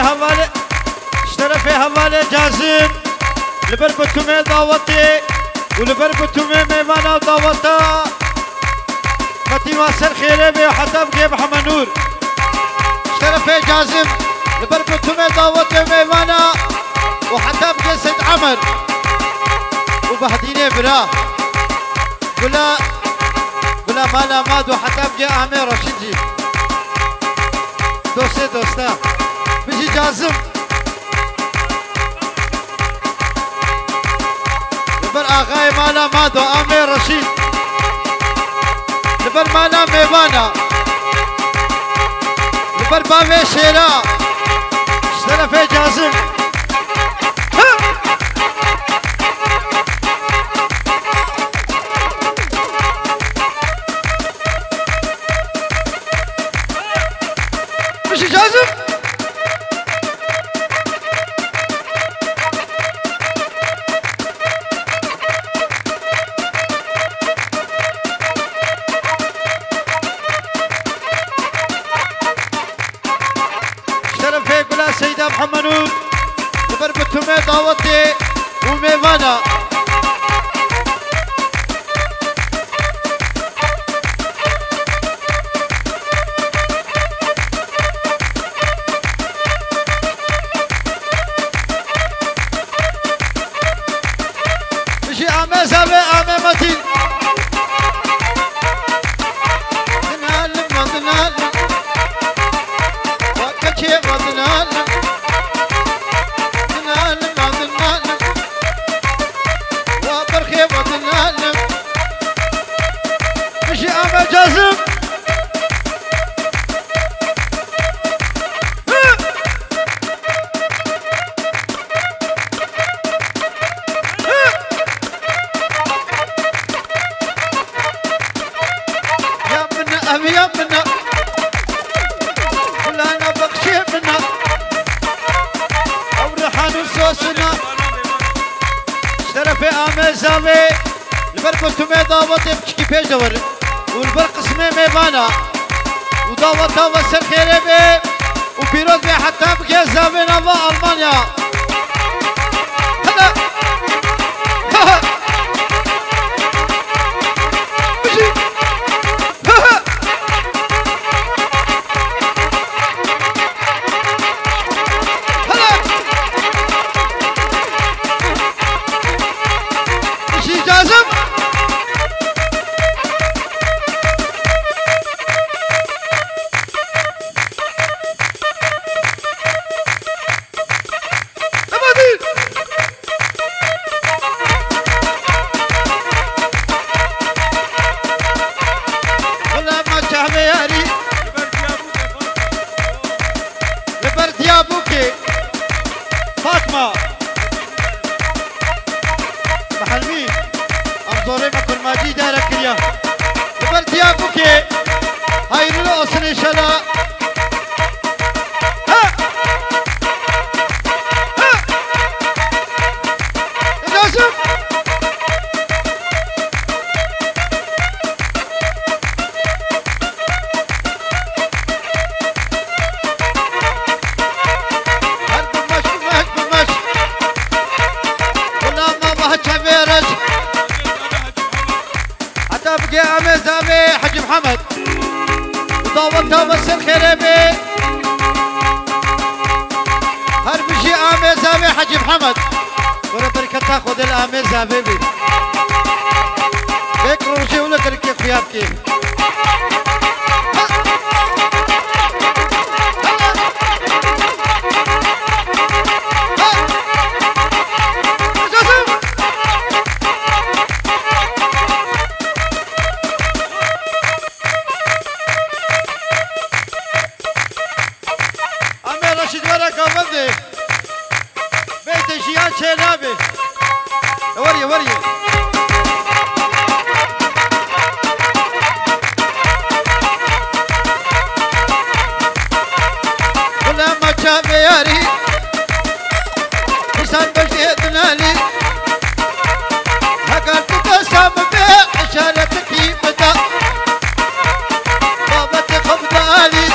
حوالي اشترفي حوالي جازم لبر بتومي دعوتي ولبر بتومي ميمانا ودعوتا فتي واسر خيري بي وحتى بقي محمد نور اشترفي جازم لبر بتومي دعوتي ميمانا وحتى بقي سيد عمر وبهديني براه بلا مالا ماد وحتى بقي عامر رشيدي دوستي دوستا بيجي جازم لبر آغاي مالا مادو آمير رشيد لبر مالا ميوانا لبر باوي شيرا اشترفي جازم مش جازم سيدة محمد نور لبر بتومي دعوتي وميوانا مشي عمي زابي عمي متين تنهلم وتنهلم وكتشي وتنهلم مشي أما جازم يا منا أبي يا منا ولا أنا بخشي منا أو ريحان وسوسنا اشترفي أمي زاوي البرق تومي دعوتي بشكي بيش دور والبرق اسمي ميبانا ودعوتها وسر خيري بي وبيروز بي حتى بقي زاوي نوا ألمانيا هلا مشي هلا مشي جازم فاطمة محل مين أنظري ما كل ما جي دارك يا لبرد يا بوكي هاي الأصل شلا ها ها لازم بقي عمي زامي حج محمد وضاوتها بس الخير بي هربشي عمي زامي حج محمد ورا بركة تاخذ العمي زامي بي هيك روجي ولا تركي خيابكي بيت شيان شينابي وريه ولما شاف ياري حسن بشيتنا لي هقلت قسم بعشرتك بدا بابتي خبط علي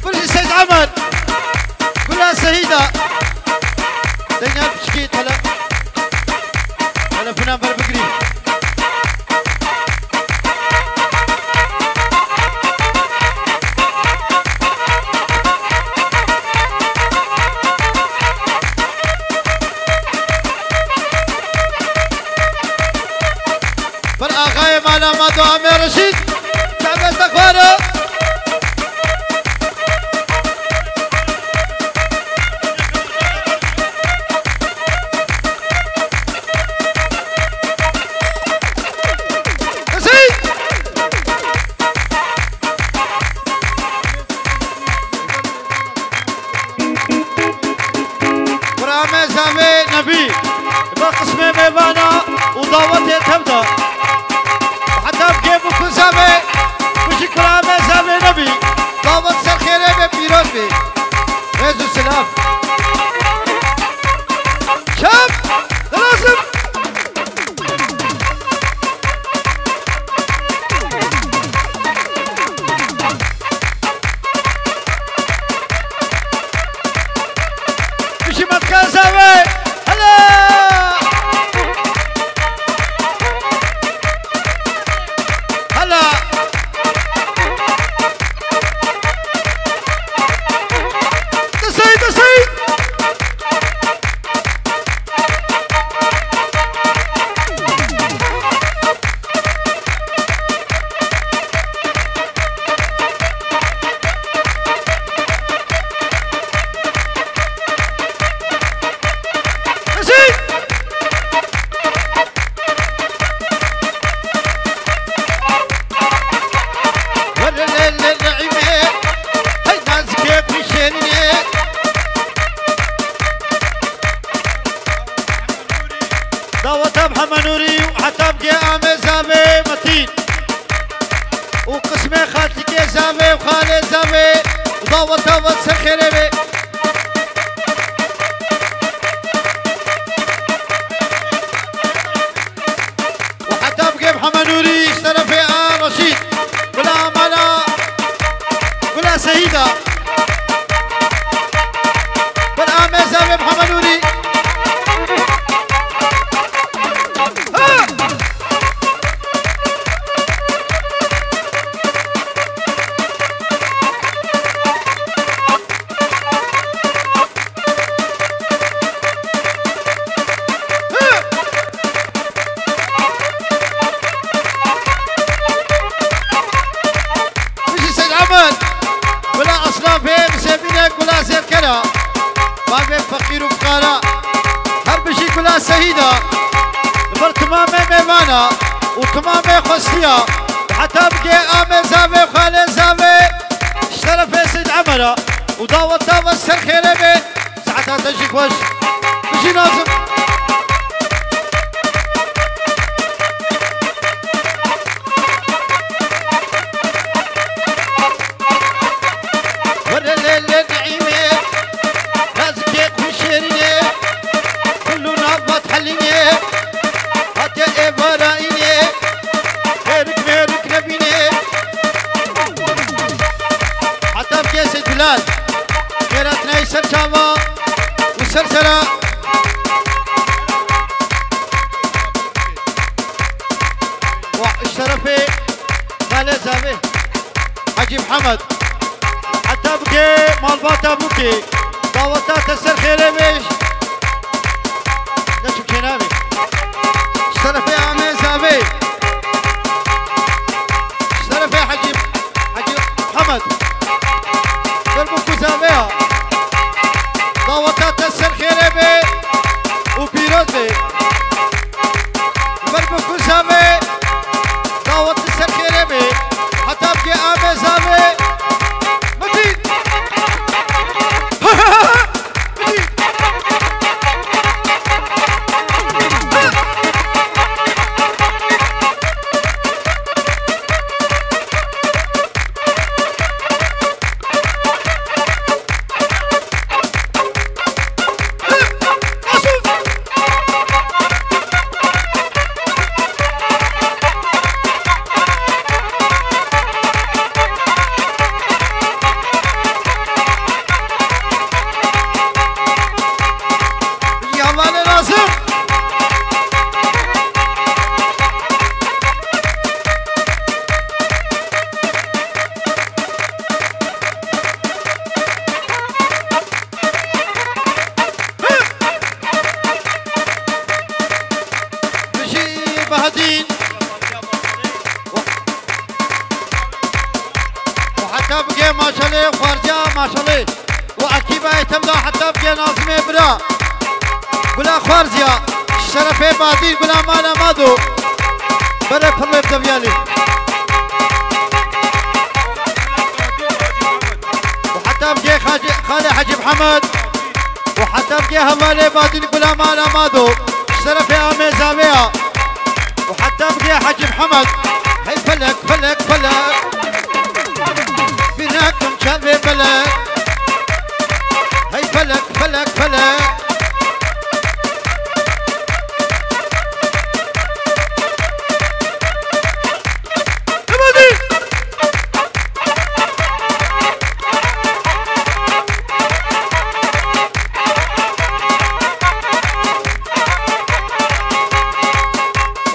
كل سيد عمل عامر رشيد كعبة تخوانه نبي بقسمه ميوانا ودعوته تبدا حتى بجيب وكزامه وشكرا مزامه نبي دعوت سر خيره ببيروز بي رزو سلام شاب لازم مشي مكان زامه دعوتها محمد نوري وحتى بقي عامل زامي متين وقسمي خالتك زامي وخالي زامي ودعوتها وتسر خيري وحتى بقي محمد نوري اشترى في رشيد ولا عمالة ولا سيدة والعامل زامي محمد نوري ولا أصناف مسامينك ولا زيت كنا ما بين فقير وفقراء هر بشي كلها سهيدة نمر تمامي ميمانا وتمامي خصية حتى بقي آمي زامي وخالي زامي اشترى سيد عمرة ودعوتها والسر خيري بي ساعتها تجيك وش بشي نازم بلال خيراتنا يسر شاما وسرسرة والشرفي خالد زامي حجي محمد حتى بكي مالباتا بوكي دعوتها تسر خيري بيش نشوف كنامي الشرفي عامي زامي الشرفي حجي محمد دربكو زاميها دعوتها تسر خيري بي وبيروز بي دربكو زامي دعوت تسر خيري بي حتى بقي آمي زامي مدين مدين وحتى بقى ناظمي برا بلا خوارزيا شرفي بعدين بلا مانا مادو بلا فلر دبيالي وحتى بقى خالي حجي محمد وحتى بقى هوالي بعدين بلا مانا مادو شرفي عامي زاوية وحتى بقى حجي محمد هي فلك فلك فلك بينكم شلبي فلك هي فلك فلك فلك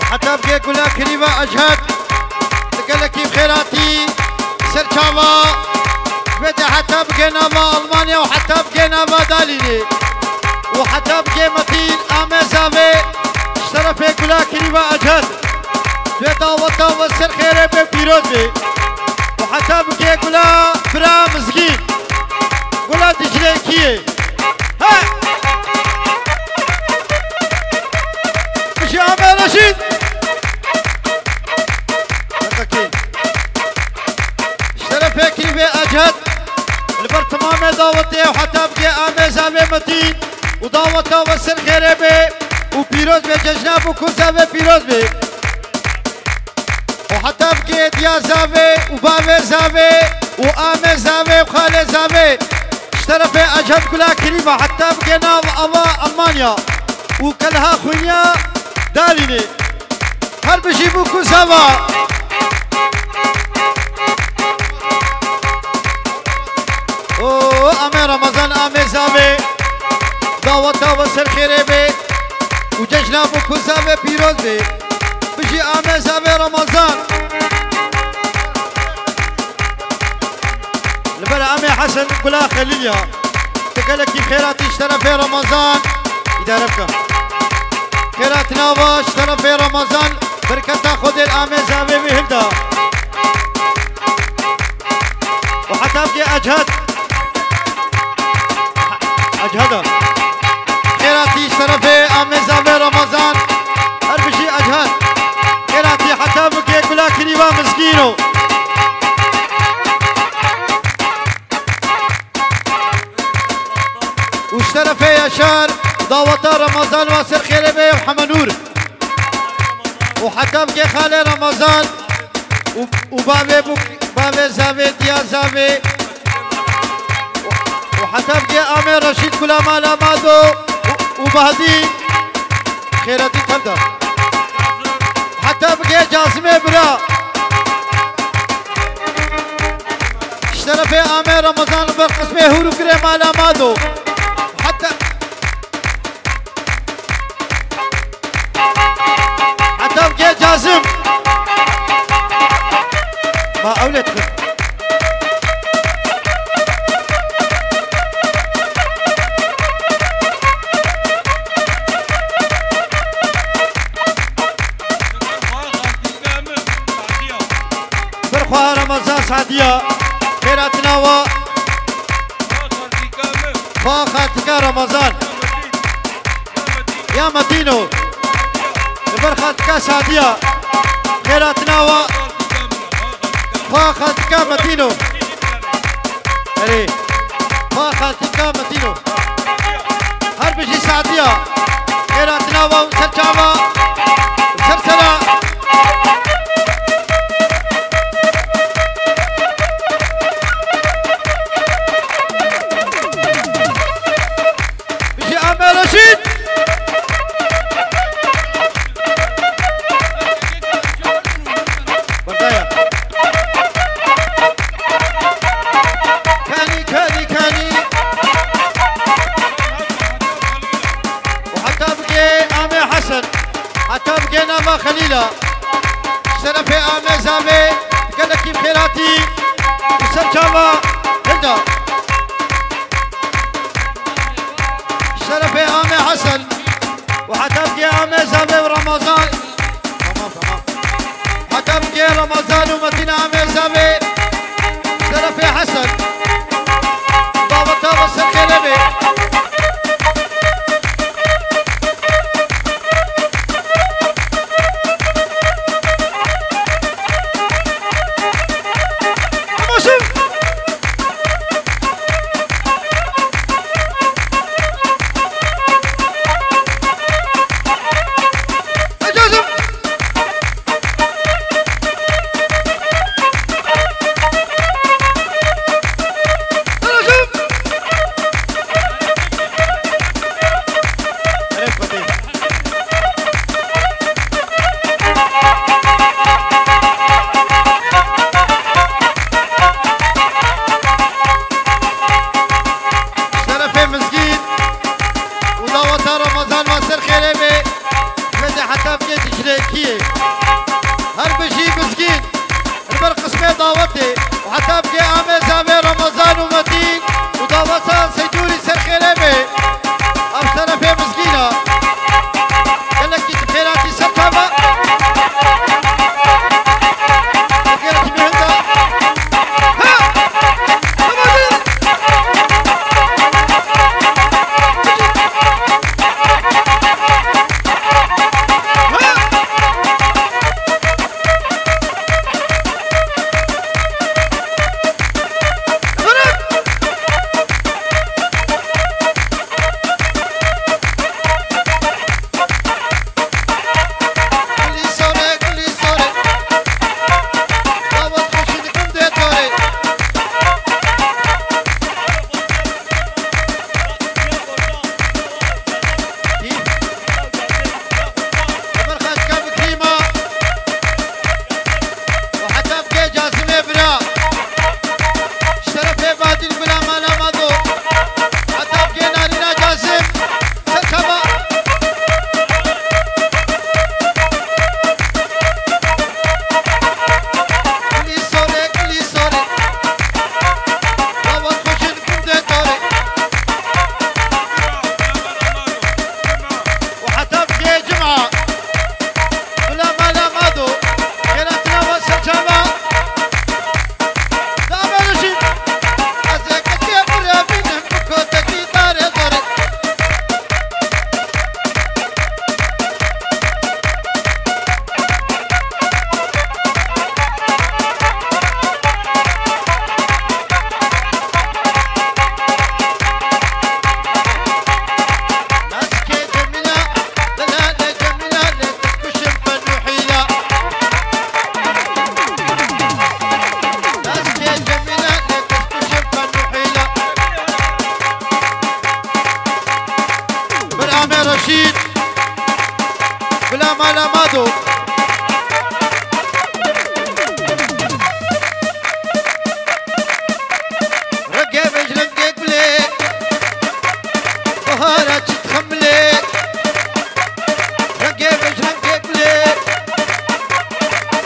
وحتى بقى كلها كريمة أجهد تقول لك بخيراتي سرچاوا بده حتى بقى نابا ألمانيا وحتى بقى نابا داليني وحتى بقى متين آمزاوي شرفي كلها كريمة أجهد بده وطا وسر خيري ببيروز بي وحتى بقى كلها برا مزگين كلها دجلي كيه ها مشي عمي رشيد فكري في أجهد البرطمان دعوتي وحتى بقى آمزاوي متين ودعوته وسر خيري بي وبيروز بي ججناب وكوزاوي بيروز بي وحتى بقى ديار زاوي وباوي زاوي وآمي زاوي وخالي زاوي اشترى في أجهد كلها كريمة حتى بقى ناو أوا ألمانيا وكلها خوينيا داليني هر بجيبو كوزاوا آمي رمضان آمي زاوي دعوته وسر خيري بي وججناب وكوزاوي بيروز بي بجي آمي زاوي رمضان لبلا آمي حسن كلها خليليا تقلك خيراتي اشترى في رمضان إذا رفكا خيرات ناوا اشترى في رمضان بركتا خود الآمي زاوي بهلدا وحتى بقي أجهد أجهد خيراتي شرفي آمي زاوي رمضان هر بشي أجهد خيراتي حتى بقي كلها كريمة مسكينو وشرفي يشار دعوة رمضان واسر خيري بي وحمنور وحتى بقي خالي رمضان وبابي زاوي ديار زاوي وحتى بقي آمي رشيد كلا مالا مادو وبهدي خيراتي تبدا حتى بقي جاسمي برا اشترى في آمي رمضان بالقسمي هورو كري مالا مادو حتى بقي جاسم ما أولد برخوا رمضان سعدية خيراتنا و فاخاتك رمضان يا مدينو برخاتك سعدية خيراتنا و فاخاتك مدينو فاخاتك مدينو هر بشي سعدية خيراتنا و سرچاوا سرسرا بشي آمي رشيد بردايا كاني وحتى بقي آمي حسن حتى بقي ناما خليلة شرفي آمي زاوي قالك بخيراتي وسرچاوا هلدا شرفي آمي حسن وحتى بقي آمي زاوي ورمضان تمام حتى بقي رمضان ومتين آمي زاوي شرفي حسن ضابطها وسر خيري تجلكيه هر بشي مسكين البر قسمي دعوتي وحتى بقي عامل زامي رمضان ومتين ودعوتها سيدوري سر خيري بي أو سرفي مسكينة قالك تخيراتي سرطابة تخيراتي بهندا رشيد بلا مالا مادو رقب اجرنقك بلي بهارة تخملي رقب اجرنقك بلي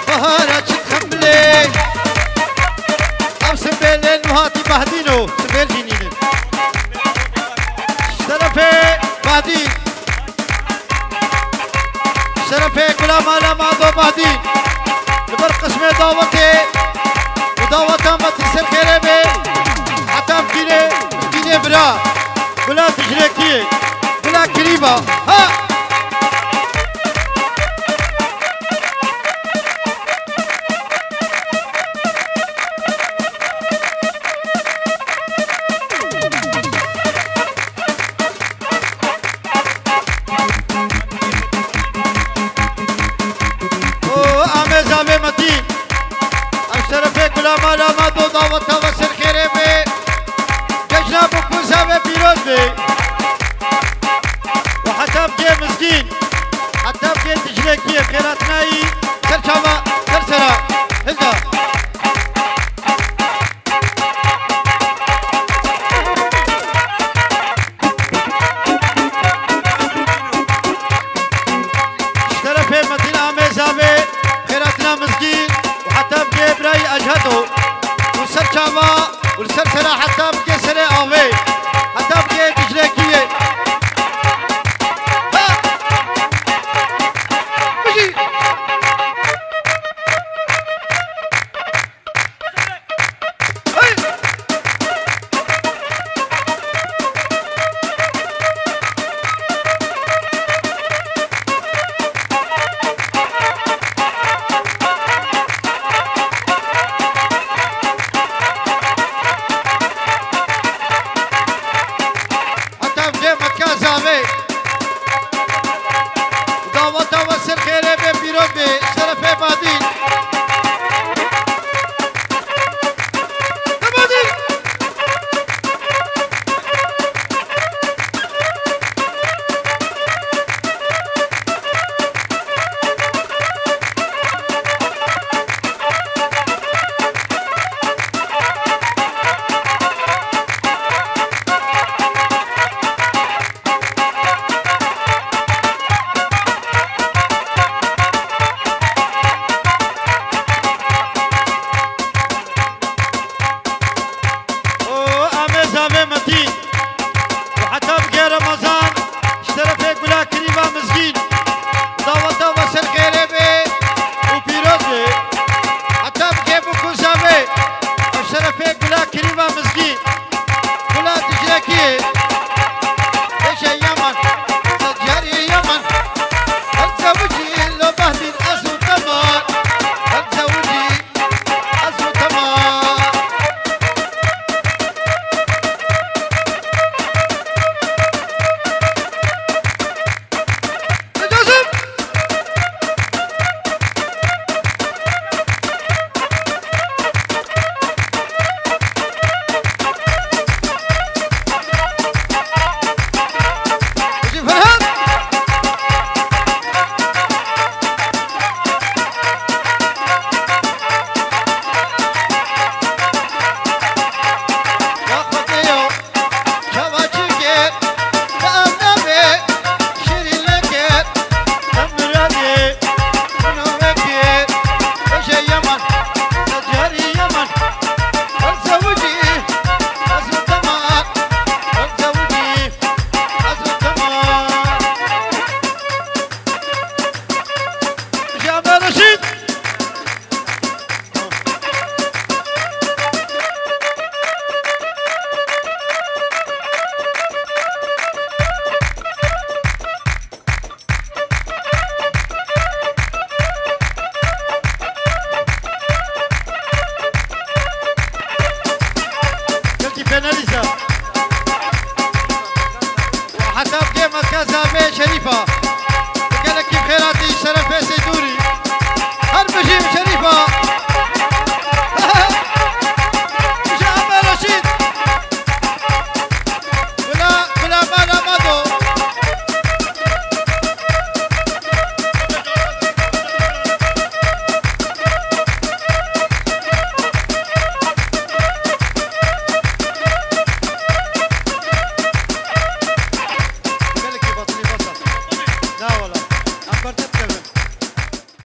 بهارة تخملي ام سبيلين وهاتي بهدينو سبيل جنينين شرفي بعدين شرفي كلا مالا مادو بعدين لبر قسمي دعوتي ودعوتها ما تنسل خيري بي حتى مكيني برا بلا تجريكي بلا كريمة ها زابي متين الشرفي كلا مالا مادو دعوتها وسر خيري بي جشنا بكو زابي بيروز بي وحتى بكي مسكين حتى بكي تجريكي خيراتناي سرشاوا سرسرا هلدا الشرفي متين عامي زابي مسكين وحتى بقي براي اجهده والسر شابا والسر سرا حتى بقي سري اوي حتى بقي تجليكيه ها بجي وحتى بقي مركز زامي شريفة قالك كيف خيراتي شرف سيدوري هربجي شريفة